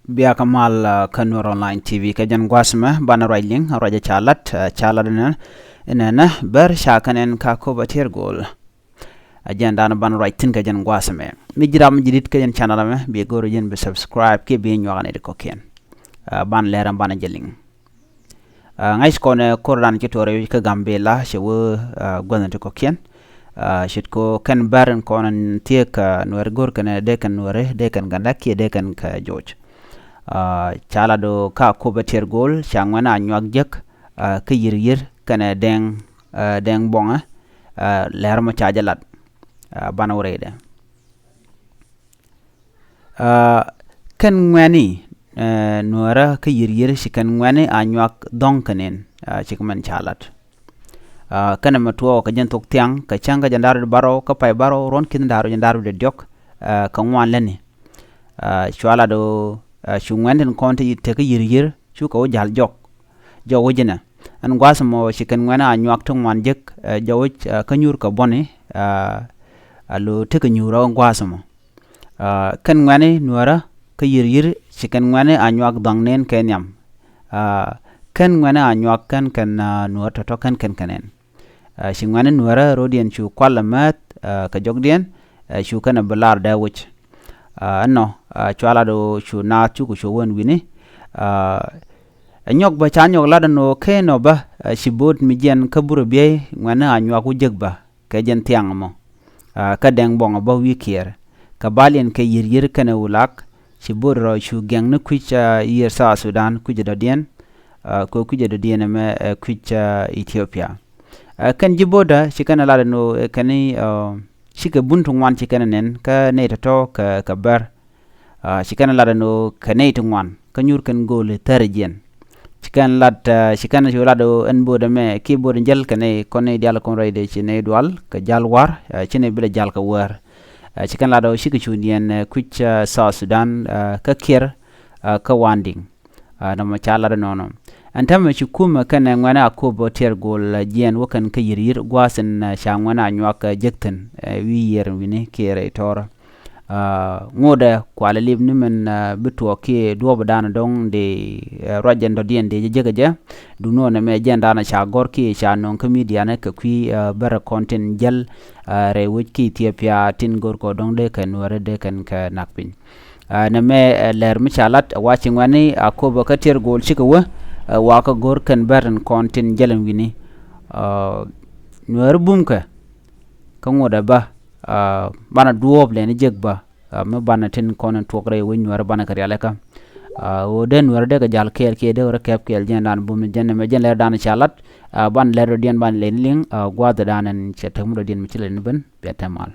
Biya kamal Kanur Online TV kajan guasma bana railing raja chalat inana ber shakanen kako batir gol agenda na bana raitin kajan guasme mijiram jidit kajan channel me bi goro jen be subscribe ke bi nyogane de koken ban leram bana jeling ngais kone kordan kitore ka gambela shewo gwanan de koken shit ko kan baran konan tiek nuer gor kana de kan nuere de kan gandaki de kan ka George chala do ka ko beter gol changwana nyak jek ka yir kana deng bonga leer ma chajalat bana wurede kan ngani nuara ka yir shi kan ngani anyak donkanen chikman chalat kana matwo ka jentok tiang ka changa jandar baro ka pay baro ron kin daru jandar de jok ka ngwan leni chala do shungwanden konte yitte ka yir chu ko jal jok jowo jina an gwasmo shikan ngwana anyak tong wan jek jowo ka nyur ka boni alo te ka nyuro gwasmo kan ngwane nuara ka yir shikan ngwane anyak dangnen kenyam kan ngwana anyak kan nuar to kan kanen shingwane nuara rodien chu kwalamat ka jogdien chu kana balar da wuch no chala do chu na chu ko won wini anyok ba chanyok la no ke no ba shibot mi jen kaburo be ngwana anywa ku jegba ke jen tiang mo ka deng bong ba wikier ka balien ke yir kana ulak shibot ro chu geng ne kwicha yer sa Sudan ku jeda dien ko ku jeda dien me kwicha Ethiopia kan jiboda shikana la no kani shika buntu ngwan chikana nen ka ne to ka bar shikana la no ka ne to ngwan ka nyur kan gol tarjen chikan lat shikana jolado en boda me ki boda jel kane konne dial kon rayde ci ne dual ka jal war ci ne bila jal ka war chikan lado shika chunien kuch sa Sudan ka kir ka wanding na ma chala nono antama ci kuma kana ngwana ko boter gol jen wakan ka yirir gwasen shangwana nywak jekten wi yer wini kere tor ngoda kwala lib nimen bitwo ke do badana dong de rojen do dien de jegaje du nona me jenda na cha gorki cha non media ne ka kwi bar content jel re wiki Ethiopia tin gor ko dong de kan wore de kan ka nakpin na me ler mi chalat wachi ngwani akoba ka ter gol chikawa waka gor kan baran content jelam wini nuer bumka ka ngoda ba bana duob le ni jegba me bana tin konan tokre wen nuer bana kar yalaka o den nuer de ga jal kel ke de ora kep kel jendan bum jenne me jen le dan chalat ban le dien ban len ling gwada danan chetam do dien mi chilen ben betamal